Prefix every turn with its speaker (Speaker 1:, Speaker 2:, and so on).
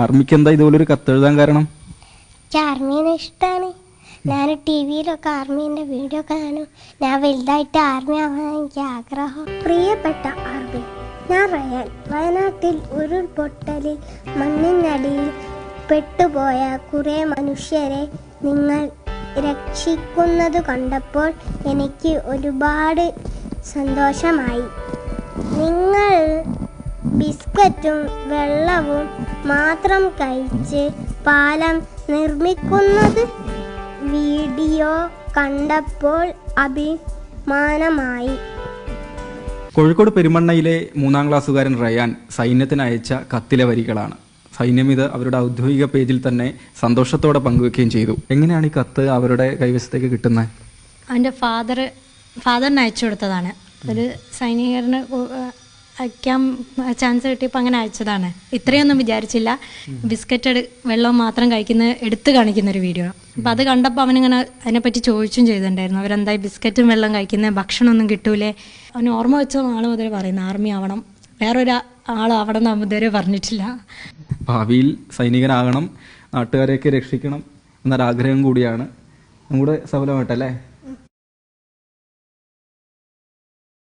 Speaker 1: ആർമിക്ക് എന്താ ഇതുപോലൊരു കത്തെഴുതാൻ കാരണം?
Speaker 2: എനിക്ക് ആർമീനെ ഇഷ്ടമാണ്. ഞാൻ ടി വിയിലൊക്കെ ആർമീൻ്റെ വീഡിയോ കാണും. ഞാൻ വലുതായിട്ട് ആർമി ആവാൻ എനിക്ക് ആഗ്രഹം. പ്രിയപ്പെട്ട ആർമി, ഞാൻ റയാൻ. വയനാട്ടിൽ ഉരുൾപൊട്ടലിൽ മണ്ണിനടിയിൽ പെട്ടുപോയ കുറേ മനുഷ്യരെ നിങ്ങൾ രക്ഷിക്കുന്നത് കണ്ടപ്പോൾ എനിക്ക് ഒരുപാട് സന്തോഷമായി. നിങ്ങൾ ബിസ്ക്കറ്റും വെള്ളവും മാത്രം കഴിച്ച് പാലം നിർമ്മിക്കുന്നത് വീഡിയോ കണ്ടപ്പോൾ അഭിമാനമായി.
Speaker 1: കോഴിക്കോട് പെരുമണ്ണയിലെ 3ാം ക്ലാസ്സുകാരൻ റയാൻ സൈന്യത്തിന് അയച്ച കത്തിലെ വരികളാണ്. സൈന്യം ഇത് അവരുടെ ഔദ്യോഗിക പേജിൽ തന്നെ സന്തോഷത്തോടെ പങ്കുവെക്കുകയും ചെയ്തു. എങ്ങനെയാണ് ഈ കത്ത് അവരുടെ കൈവശത്തേക്ക് കിട്ടുന്നത്?
Speaker 3: അവൻ്റെ ഫാദറിന് അയച്ചു കൊടുത്തതാണ്. ഒരു സൈനികരന് അയക്കാൻ ചാൻസ് കിട്ടിയപ്പോൾ അങ്ങനെ അയച്ചതാണ്. ഇത്രയൊന്നും വിചാരിച്ചില്ല. ബിസ്ക്കറ്റ് വെള്ളം മാത്രം എടുത്ത് കാണിക്കുന്ന ഒരു വീഡിയോ. അപ്പം അത് കണ്ടപ്പോൾ അവനിങ്ങനെ അതിനെപ്പറ്റി ചോദിച്ചും ചെയ്തിട്ടുണ്ടായിരുന്നു. അവരെന്തായി ബിസ്ക്കറ്റും വെള്ളം കഴിക്കുന്നത്, ഭക്ഷണമൊന്നും കിട്ടൂലേ? അവന് ഓർമ്മ വെച്ച നാൾ മുതൽ പറയുന്നത് ആർമി ആവണം, വേറൊരു ആളാവണം എന്ന് ഇതുവരെ പറഞ്ഞിട്ടില്ല.
Speaker 1: ഭാവിയിൽ സൈനികനാകണം, നാട്ടുകാരെയൊക്കെ രക്ഷിക്കണം എന്നൊരാഗ്രഹം കൂടിയാണ്. നമ്മുടെ സഫലമായിട്ടല്ലേ?